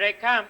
they come.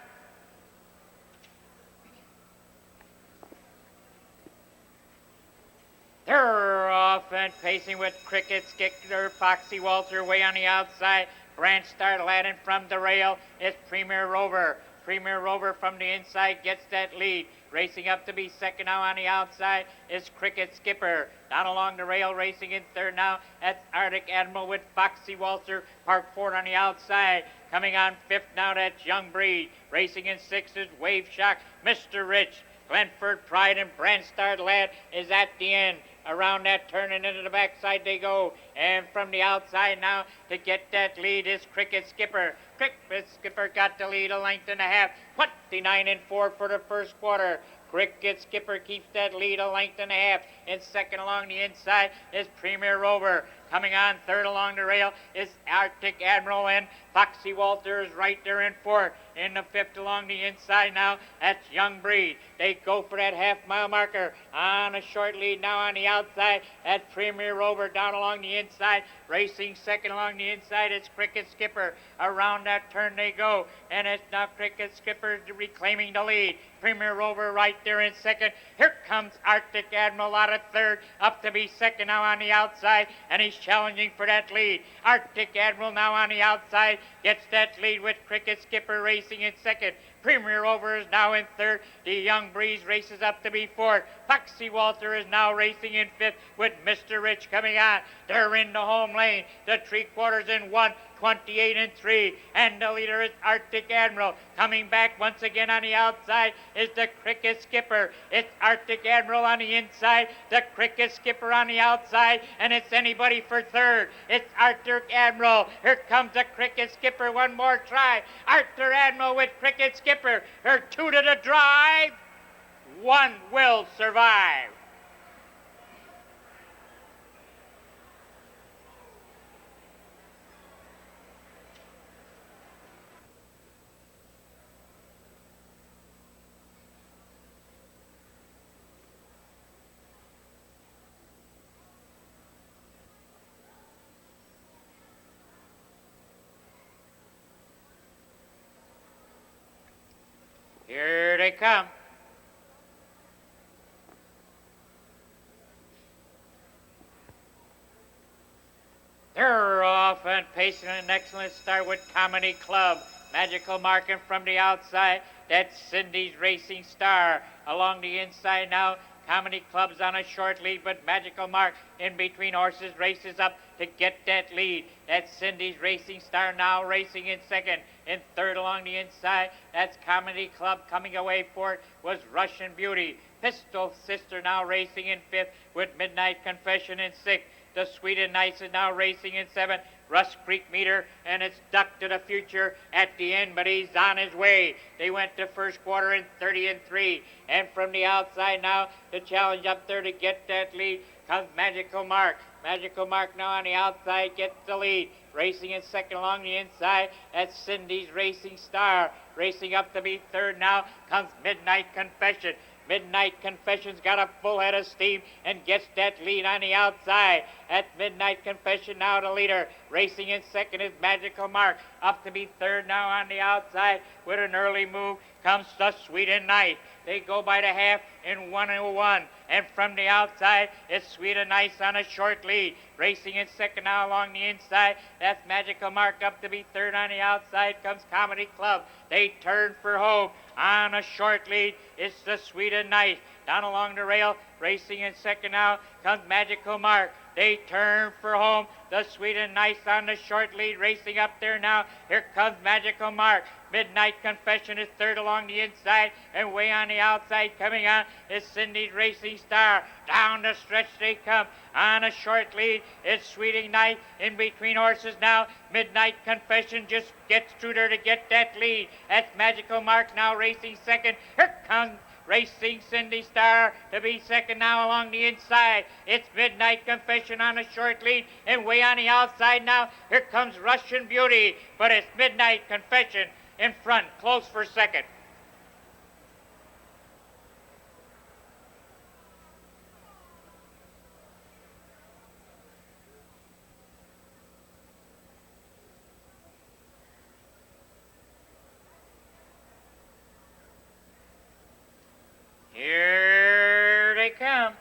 They're off and pacing with Cricket, Skicker, Foxy Walter way on the outside. Branch Star Aladdin from the rail is Premier Rover. Premier Rover from the inside gets that lead. Racing up to be second now on the outside is Cricket Skipper. Down along the rail, racing in third now. That's Arctic Admiral with Foxy Walter. Park Ford on the outside. Coming on fifth now, that's Young Breed. Racing in sixth is Wave Shock, Mr. Rich. Glenford Pride and Branch Star Lad is at the end. Around that turn and into the backside they go. And from the outside now to get that lead is Cricket Skipper. Cricket Skipper got the lead a length and a half. 29-4 for the first quarter. Cricket Skipper keeps that lead a length and a half. In second along the inside is Premier Rover. Coming on third along the rail is Arctic Admiral, and Foxy Walter is right there in fourth. In the fifth along the inside now, that's Young Breed. They go for that half-mile marker. On a short lead now on the outside, that's Premier Rover down along the inside. Racing second along the inside, it's Cricket Skipper. Around that turn they go, and it's now Cricket Skipper reclaiming the lead. Premier Rover right there in second. Here comes Arctic Admiral out of third, up to be second now on the outside, and he's challenging for that lead. Arctic Admiral now on the outside gets that lead with Cricket Skipper racing in second. Premier Rover is now in third. The Young Breeze races up to be fourth. Foxy Walter is now racing in fifth with Mr. Rich coming on. They're in the home lane. The 3/4 in 1. 28-3, and the leader is Arctic Admiral. Coming back once again on the outside is the Cricket Skipper. It's Arctic Admiral on the inside, the Cricket Skipper on the outside, and it's anybody for third. It's Arctic Admiral. Here comes the Cricket Skipper. One more try. Arctic Admiral with Cricket Skipper. Her two to the drive. One will survive. Here they come. They're off and pacing an excellent start with Comedy Club. Magical marking from the outside. That's Cindy's Racing Star. Along the inside now, Comedy Club's on a short lead, but Magical Mark in between horses races up to get that lead. That's Cindy's Racing Star now racing in second. In third along the inside, that's Comedy Club. Coming away for it was Russian Beauty. Pistol Sister now racing in fifth with Midnight Confession in sixth. The Sweet and Nice is now racing in seventh. Rust Creek Meter, and it's Duck to the Future at the end, but he's on his way. They went to first quarter in 30-3, and from the outside now, the challenge up there to get that lead comes Magical Mark. Magical Mark now on the outside gets the lead. Racing in second along the inside, that's Cindy's Racing Star. Racing up to be third now comes Midnight Confession. Midnight Confession's got a full head of steam and gets that lead on the outside. At Midnight Confession now the leader. Racing in second is Magical Mark. Up to be third now on the outside with an early move comes the Sweet and Nice. They go by the half in 1:01. And from the outside, it's Sweet and Nice on a short lead. Racing in second now along the inside. That's Magical Mark. Up to be third on the outside comes Comedy Club. They turn for home. On a short lead, it's the Sweet and Nice. Down along the rail, racing in second now comes Magical Mark. They turn for home. The Sweet and Nice on the short lead, racing up there now. Here comes Magical Mark. Midnight Confession is third along the inside, and way on the outside coming on is Cindy's Racing Star. Down the stretch they come. On a short lead, it's Sweet and Nice in between horses now. Midnight Confession just gets through there to get that lead. That's Magical Mark now racing second. Here comes Racing Cindy Star to be second now along the inside. It's Midnight Confession on a short lead, and way on the outside now, here comes Russian Beauty. But it's Midnight Confession in front, close for second. they come.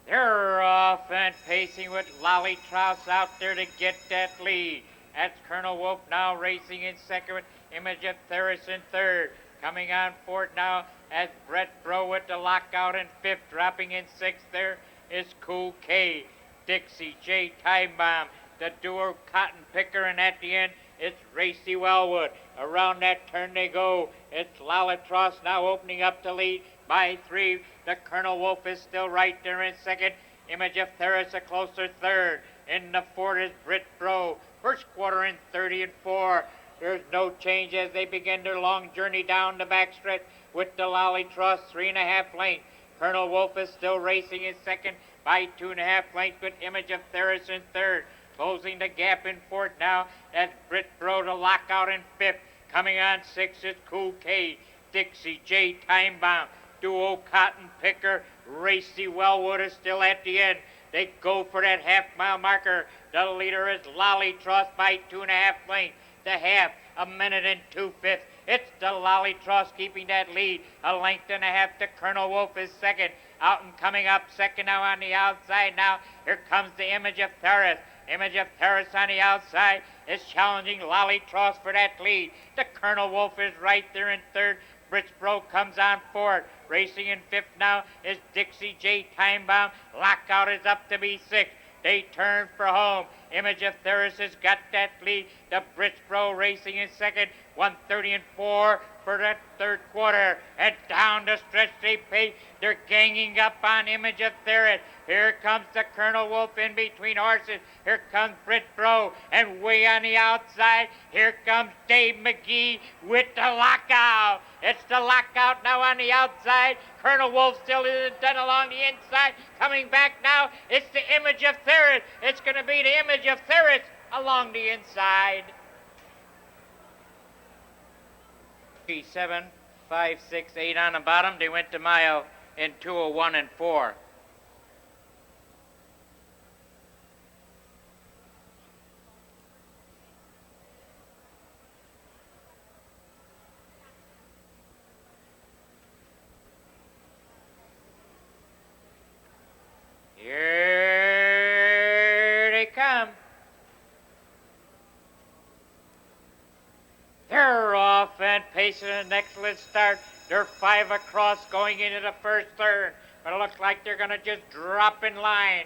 They're off and pacing with Lolly Trouse out there to get that lead. That's Colonel Wolf now racing in second with Image of Theris in third. Coming on fourth now as Brett Bro with the lockout in fifth. Dropping in sixth there is Cool K. Dixie J. Time Bomb. The duo Cotton Picker, and at the end it's Racy Wellwood. Around that turn they go. It's Lollitross now opening up the lead by 3. The Colonel Wolf is still right there in second. Image of Theris a closer third. In the fourth is Britt Bro. First quarter in 30 and 4. There's no change as they begin their long journey down the backstretch with the Lollitross 3.5 lengths. Colonel Wolf is still racing in second by 2.5 lengths with Image of Theris in third. Closing the gap in fourth now, that's Britt Bro to lockout in fifth. Coming on sixth is Cool K. Dixie J. Time Bomb. Duo Cotton Picker. Racy Wellwood is still at the end. They go for that half-mile marker. The leader is Lollitross by 2.5 lengths. The half, 1 minute and 2/5. It's the Lollitross keeping that lead. 1.5 lengths to Colonel Wolf is second. Out and coming up second now on the outside now. Here comes the Image of Theris. Image of Theris on the outside is challenging Lollitross for that lead. The Colonel Wolf is right there in third. Bro comes on fourth. Racing in fifth now is Dixie J. Time Bomb. Lockout is up to be sixth. They turn for home. Image of Theris has got that lead. The Bro racing in second. 1:30 and 4 for that third quarter. And down the stretch they pace. They're ganging up on Image of Theris. Here comes the Colonel Wolf in between horses. Here comes Bro. And way on the outside, here comes Dave McGee with the lockout. It's the lockout now on the outside. Colonel Wolf still isn't done along the inside. Coming back now, it's the Image of Theris. It's going to be the Image of Theris along the inside. 7, 5, 6, 8 on the bottom. They went to mile in 2:01 and 4. Here they come. They're off and pacing an excellent start. They're 5 across going into the first turn. But it looks like they're going to just drop in line.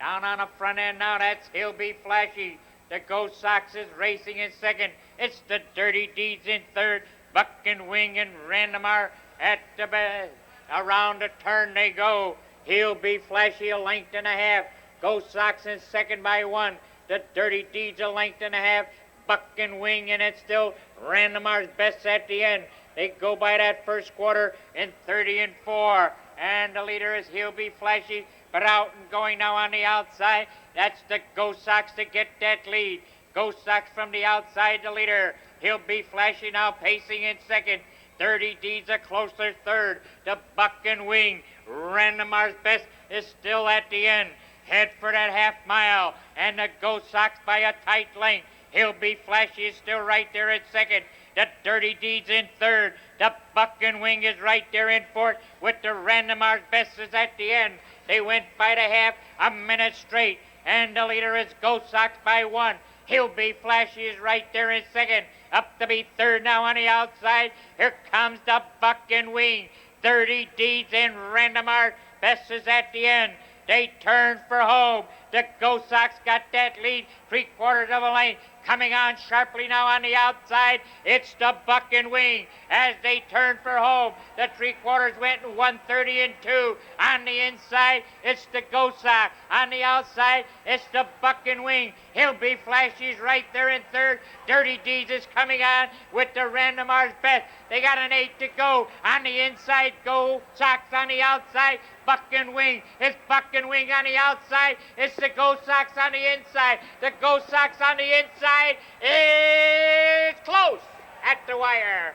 Down on the front end now, that's He'll Be Flashy. The Ghost Sox is racing in second. It's the Dirty Deeds in third. Buck and Wing and Randomar at the back. Around the turn they go. He'll Be Flashy 1.5 lengths. Ghost Sox in second by 1. The Dirty Deeds 1.5 lengths. Buck and Wing, and it's still Randomar's best at the end. They go by that first quarter in 30 and 4. And the leader is He'll Be Flashy, but out and going now on the outside. That's the Ghost Sox to get that lead. Ghost Sox from the outside, the leader. He'll Be Flashy now pacing in second. 30 Deeds a closer third. The Buck and Wing. Randomar's best is still at the end. Head for that half mile. And the Ghost Sox by a tight length. He'll Be Flashy is still right there at second. The Dirty Deeds in third. The Buck and Wing is right there in fourth with the Randomar's best is at the end. They went by the half, 1 minute straight. And the leader is Ghost Sox by 1. He'll Be Flashy is right there in second. Up to be third now on the outside. Here comes the Buck and Wing. 30 Deeds and Randomar. Best is at the end. They turn for home. The Ghost Sox got that lead, 3/4 of a lane. Coming on sharply now on the outside, it's the Buck and Wing. As they turn for home, the 3/4 went in 1:30 and 2. On the inside, it's the Ghost Sox. On the outside, it's the Buck and Wing. He'll Be Flashy's right there in third. Dirty Deeds is coming on with the Randomar's best. They got an 8 to go. On the inside, Ghost Sox on the outside. Buck and Wing. It's Buck and Wing on the outside. It's the Ghost Sox on the inside. The Ghost Sox on the inside is close at the wire.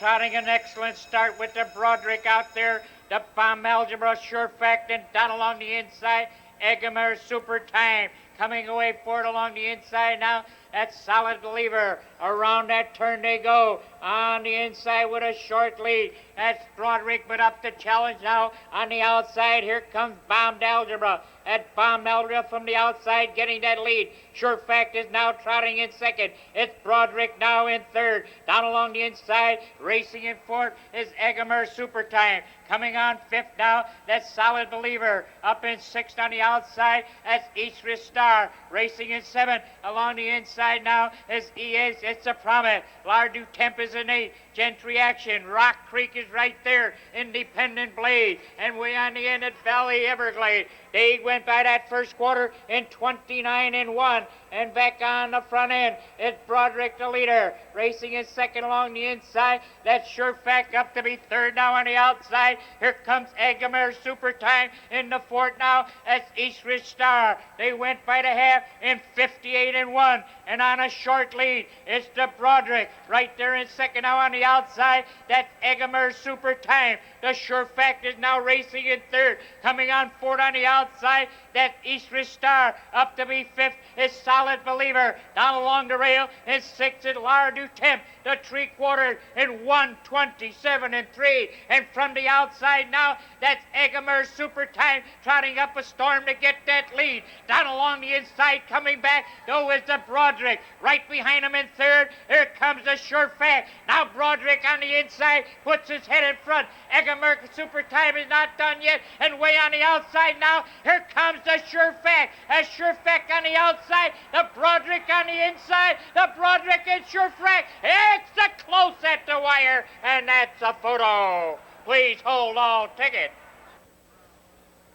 trotting an excellent start with the Broderick out there. The Bomb Algebra, Sure Fact, and down along the inside. Eggemer, Super Time, coming away for it along the inside now. That's Solid Believer. Around that turn they go. On the inside with a short lead. That's Broderick, but up the challenge now. On the outside, here comes Bombed Algebra. That Bombed Algebra from the outside getting that lead. Sure Fact is now trotting in second. It's Broderick now in third. Down along the inside, racing in fourth is Eggemer Super Time. Coming on fifth now, that's Solid Believer. Up in sixth on the outside, that's Eastridge Star. Racing in seventh. Along the inside now is EA's It's a Promise. Lardu Temp is in eighth. Gentry Action. Rock Creek is right there. Independent Blade. And way on the end at Valley Everglade. They went by that first quarter in 29-1. And back on the front end, it's Broderick the leader. Racing in second along the inside. That's Sure Fact up to be third now on the outside. Here comes Eggemer Super Time in the fourth now. That's Eastridge Star. They went by the half in 58-1. And on a short lead, it's the Broderick. Right there in second now on the outside. That's Eggemer Super Time. The Sure Fact is now racing in third. Coming on fourth on the outside. That's Eastridge Star. Up to be fifth is Solid Believer. Down along the rail is sixth is Lardu Temp. The three-quarter in 1:27-3. And from the outside now, that's Eggemer Super Time trotting up a storm to get that lead. Down along the inside, coming back, though, is the Broderick. Right behind him in third, here comes the Sure Fact. Now Broderick on the inside puts his head in front. Eggemer Super Time is not done yet, and way on the outside now, here comes the Sure Fact. A Sure Fact on the outside, the Broderick on the inside, the Broderick and Sure Fact. It's a close at the wire, and that's a photo. Please hold all ticket.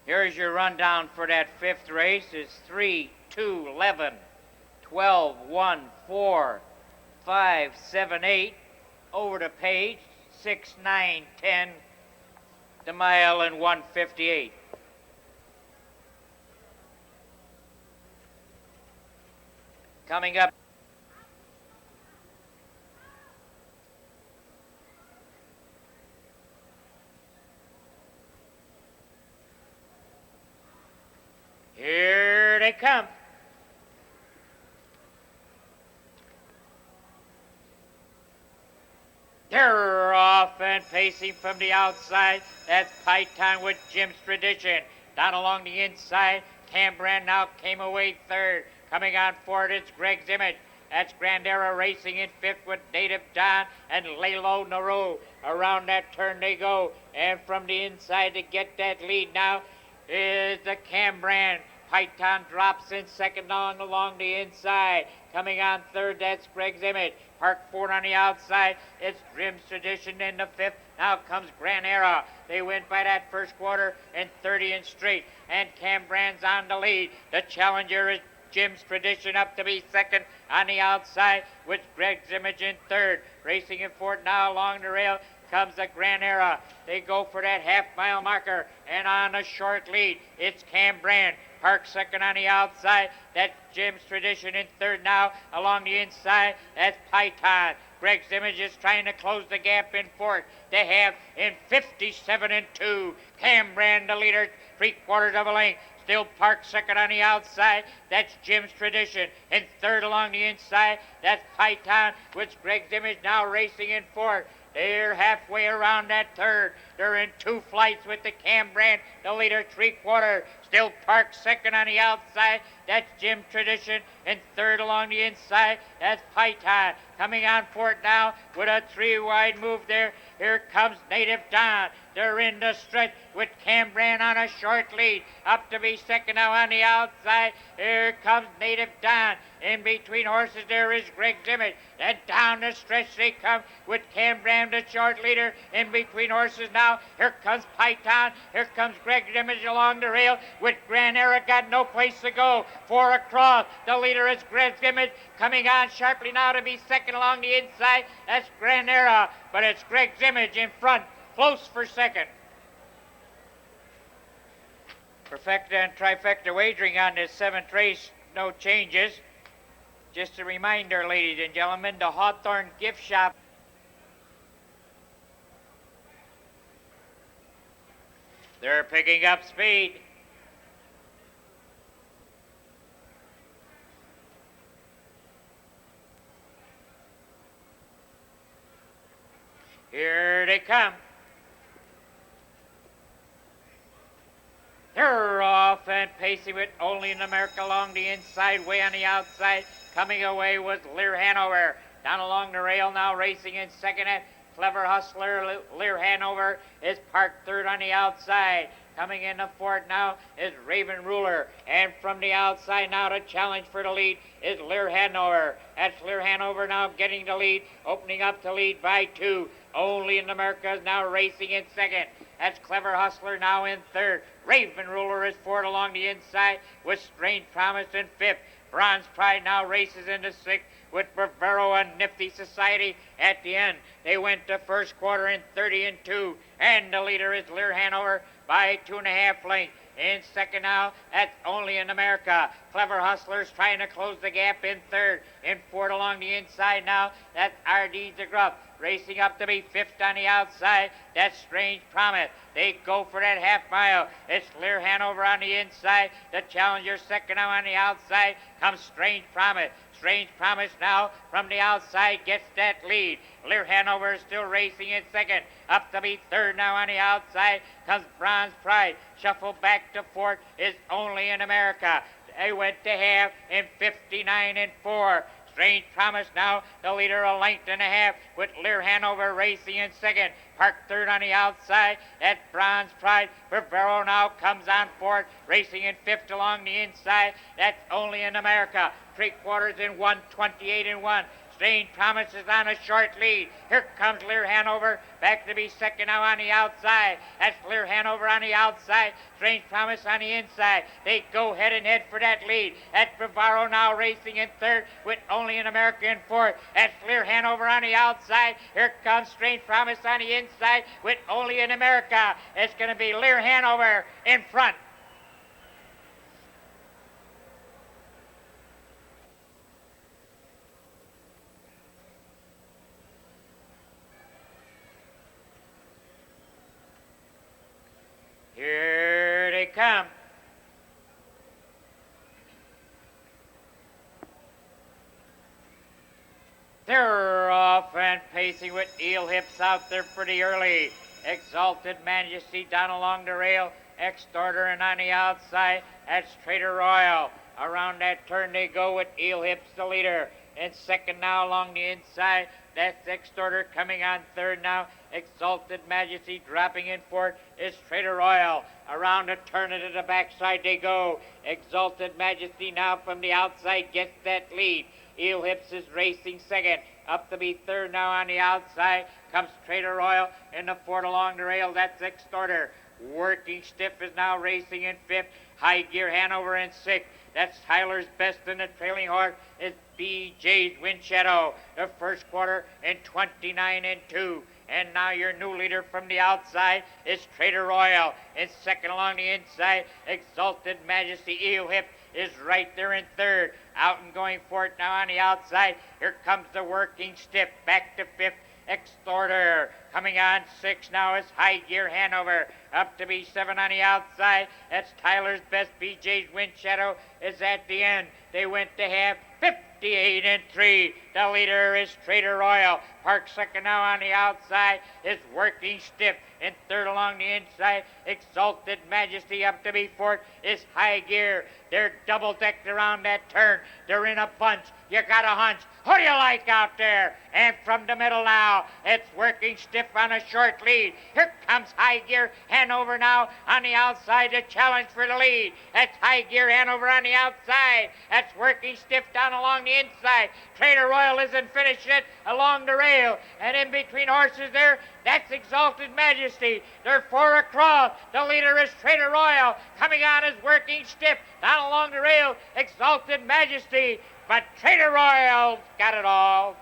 Here's your rundown for that fifth race. It's 3, 2, 11, 12, 1, 4, 5, 7, 8. Over the page, 6, 9, 10. The mile in 1:58. Coming up. Here they come. They're off and pacing from the outside. That's Python with Jim's Tradition. Down along the inside, Cambran now came away third. Coming on forward, it's Greg's Image. That's Grandera racing in fifth with Native Don and Lalo Naru. Around that turn they go. And from the inside to get that lead now is the Cambran. Python drops in second along the inside. Coming on third, that's Greg's Image. Park Ford on the outside. It's Jim's Tradition in the fifth. Now comes Grand Era. They went by that first quarter in 30 and straight. And Cambran's on the lead. The challenger is Jim's Tradition up to be second on the outside with Greg's Image in third. Racing in fourth now along the rail comes the Grand Era. They go for that half-mile marker, and on a short lead, it's Cambran. Park second on the outside. That's Jim's Tradition in third now. Along the inside, that's Python. Greg's Image is trying to close the gap in fourth. They have in 57-2. Cambran the leader, 3/4 of a length. Still Park second on the outside. That's Jim's Tradition. In third along the inside, that's Python, with Greg's Image now racing in fourth. They're halfway around that third. They're in two flights with the Cambran, the leader, 3/4. Still Park second on the outside. That's Jim's Tradition. In third along the inside, that's Python. Coming on fourth now with a 3-wide move there. Here comes Native Don. They're in the stretch with Cambran on a short lead. Up to be second now on the outside. Here comes Native Don. In between horses there is Greg's Image. Then down the stretch they come with Cambran, the short leader. In between horses now. Here comes Python. Here comes Greg's Image along the rail with Grand Era. Got no place to go. 4 across. The leader is Greg's Image. Coming on sharply now to be second along the inside. That's Grand Era. But it's Greg's Image in front. Close for second. Perfecta and trifecta wagering on this seventh race. No changes. Just a reminder, ladies and gentlemen, the Hawthorne gift shop They're picking up speed. Here they come. They're off and pacing with Only in America along the inside, way on the outside. Coming away was Lear Hanover. Down along the rail now, racing in second at Clever Hustler. Lear Hanover is parked third on the outside. Coming into fourth now is Raven Ruler. And from the outside now to challenge for the lead is Lear Hanover. That's Lear Hanover now getting the lead, opening up to lead by 2. Only in America is now racing in second. That's Clever Hustler now in third. Raven Ruler is fourth along the inside with Strange Promise in fifth. Bronze Pride now races into sixth with Bravaro and Nifty Society at the end. They went to first quarter in 30-2, and the leader is Lear Hanover by 2.5 lengths. In second now, that's Only in America. Clever Hustlers trying to close the gap in third. In fourth along the inside now, that's R.D. DeGruff. Racing up to be fifth on the outside, that's Strange Promise. They go for that half mile. It's Lear Hanover on the inside. The challenger second now on the outside comes Strange Promise. Strange Promise now from the outside gets that lead. Lear Hanover is still racing in second. Up to be third now on the outside comes Bronze Pride. Shuffle back to fourth is Only in America. They went to half in 59-4. Strange Promise now the leader a length and a half with Lear Hanover racing in second. Parked third on the outside. That Bronze Pride. Bravaro now comes on fourth. Racing in fifth along the inside. That's Only in America. 3/4 in 1:28-1. Strange Promise is on a short lead. Here comes Lear Hanover, back to be second now on the outside. That's Lear Hanover on the outside, Strange Promise on the inside. They go head and head for that lead. That's Bravaro now racing in third with Only in America in fourth. That's Lear Hanover on the outside. Here comes Strange Promise on the inside with Only in America. It's going to be Lear Hanover in front. Here they come. They're off and pacing with Eel Hips out there pretty early. Exalted Majesty down along the rail. Extorter and on the outside, that's Trader Royal. Around that turn they go with Eel Hips the leader. In second now along the inside, that's Extorter coming on third now. Exalted Majesty dropping in fourth is Trader Royal. Around the turn into the backside they go. Exalted Majesty now from the outside gets that lead. Eel Hips is racing second. Up to be third now on the outside comes Trader Royal. In the fourth along the rail, that's Extorter. Working Stiff is now racing in fifth. High Gear Hanover in sixth. That's Tyler's Best, and the trailing horse is BJ's Wind Shadow. The first quarter in 29-2. And now your new leader from the outside is Trader Royal. In second along the inside, Exalted Majesty. Eel Hip is right there in third. Out and going for it now on the outside. Here comes the Working Stiff. Back to fifth. Extorter. Coming on sixth now is High Gear Hanover. Up to be seven on the outside. That's Tyler's Best. BJ's Wind Shadow is at the end. They went to half 58-3. The leader is Trader Royal. Park second now on the outside is Working Stiff. In third along the inside, Exalted Majesty. Up to be fourth is High Gear. They're double-decked around that turn. They're in a bunch. You got a hunch. Who do you like out there? And from the middle now, it's Working Stiff on a short lead. Here comes High Gear Hanover now on the outside to challenge for the lead. That's High Gear Hanover on the outside. That's Working Stiff down along the inside. Trader Royal isn't finishing it along the rail. And in between horses there, that's Exalted Majesty. They're four across. The leader is Trader Royal. Coming on is Working Stiff. Down along the rail, Exalted Majesty. But Trader Royal's got it all.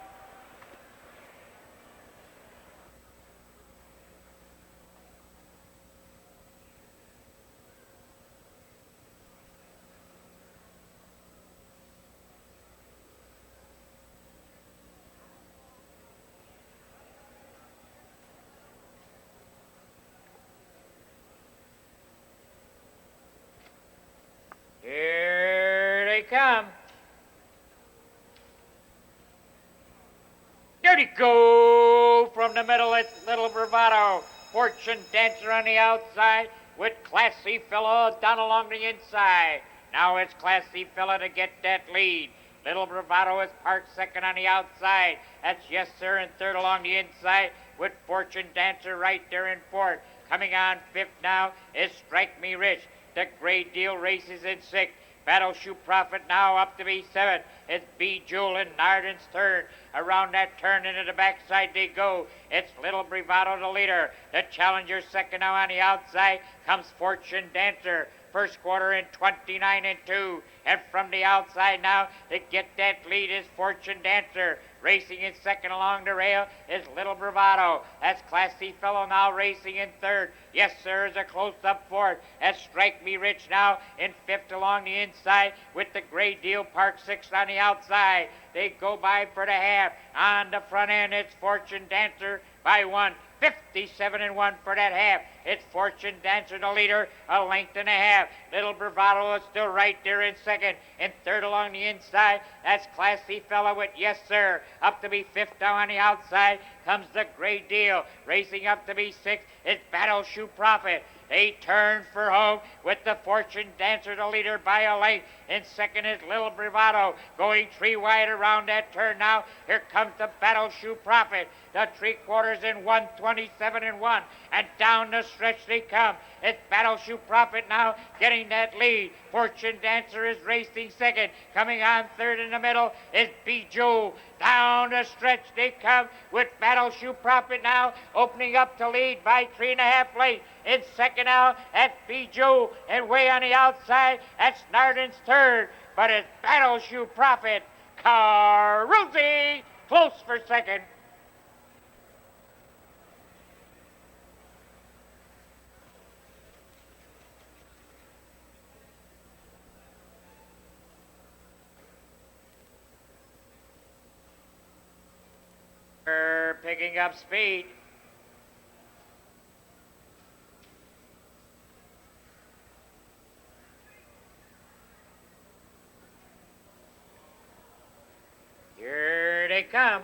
they come. There they go from the middle. It's Little Bravado. Fortune Dancer on the outside with Classy Fella down along the inside. Now it's Classy Fella to get that lead. Little Bravado is parked second on the outside. That's Yes Sir and third along the inside with Fortune Dancer right there in fourth. Coming on fifth now is Strike Me Rich. The Great Deal races in sixth. Battle Shoe Prophet now up to be seventh. It's B. Jewel and Narden's third. Around that turn into the backside they go. It's Little Bravado the leader. The challenger second now on the outside comes Fortune Dancer. First quarter in 29 and 2. And from the outside now to get that lead is Fortune Dancer. Racing in second along the rail is Little Bravado. That's Classy Fellow now racing in third. Yes Sir is a close-up fourth. That's Strike Me Rich now in fifth along the inside with the Great Deal Park sixth on the outside. They go by for the half. On the front end it's Fortune Dancer by 1. 57 and 1 for that half. It's Fortune Dancer the leader, a length and a half. Little Bravado is still right there in second. In third along the inside, that's Classy Fella with Yes Sir. Up to be fifth now on the outside comes the Great Deal. Racing up to be sixth, it's Battle Shoe Prophet. They turn for home with the Fortune Dancer the leader by a length. In second is Little Bravado going three wide around that turn now. Here comes the Battle Shoe Prophet. The three quarters in 127 and 1. And down the stretch they come. It's Battle Shoe Prophet now getting that lead. Fortune Dancer is racing second. Coming on third in the middle is Bijou. Down the stretch they come with Battle Shoe Prophet now opening up to lead by 3.5 lengths. In second now, that's Bijou. And way on the outside, that's Narden's third. But it's Battle Shoe Prophet. Carusi close for second. Picking up speed. Here they come.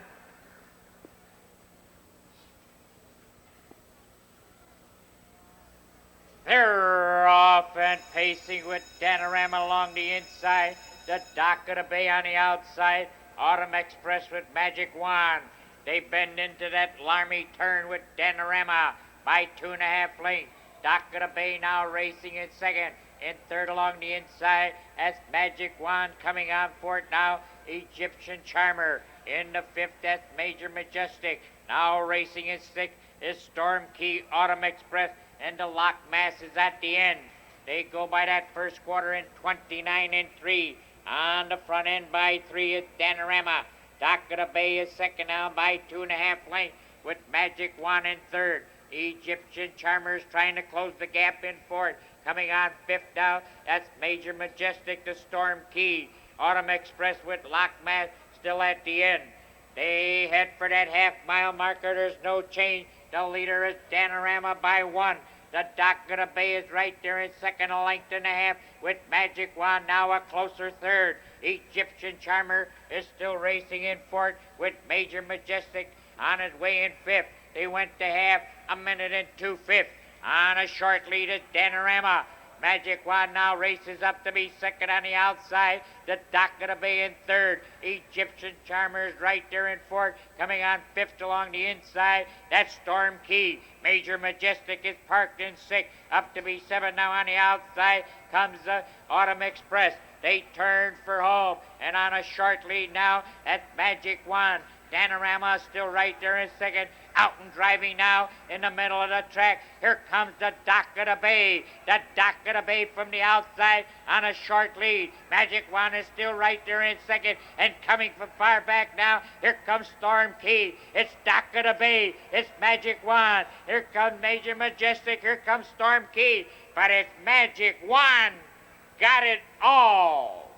They're off and pacing with Danorama along the inside. The Dock of the Bay on the outside. Autumn Express with Magic Wand. They bend into that larmy turn with Danorama by 2.5 lengths. Dock of the Bay now racing in second. In third along the inside, that's Magic Wand coming on for it now. Egyptian Charmer. In the fifth, that's Major Majestic. Now racing in sixth is Storm Key, Autumn Express, and the Lock Mass is at the end. They go by that first quarter in 29 and 3. On the front end by 3 is Danorama. Dock of the Bay is second now by 2.5 lengths with Magic Wand in third. Egyptian Charmers trying to close the gap in fourth. Coming on fifth now, that's Major Majestic, the Storm Key. Autumn Express with Lock Mass still at the end. They head for that half-mile marker. There's no change. The leader is Danorama by 1. The Dock of the Bay is right there in second, a length and a half with Magic Wand now a closer third. Egyptian Charmer is still racing in fourth with Major Majestic on his way in fifth. They went to half, a minute and 2/5. On a short lead is Danorama. Magic Wand now races up to be second on the outside. The Dock of the Bay in third. Egyptian Charmer is right there in fourth. Coming on fifth along the inside, that's Storm Key. Major Majestic is parked in sixth. Up to be seven now on the outside comes the Autumn Express. They turn for home. And on a short lead now, that's Magic Wand. Danorama still right there in second. Out and driving now in the middle of the track. Here comes the Dock of the Bay. The Dock of the Bay from the outside on a short lead. Magic Wand is still right there in second. And coming from far back now, here comes Storm Key. It's Dock of the Bay. It's Magic Wand. Here comes Major Majestic. Here comes Storm Key. But it's Magic Wand. Got it all.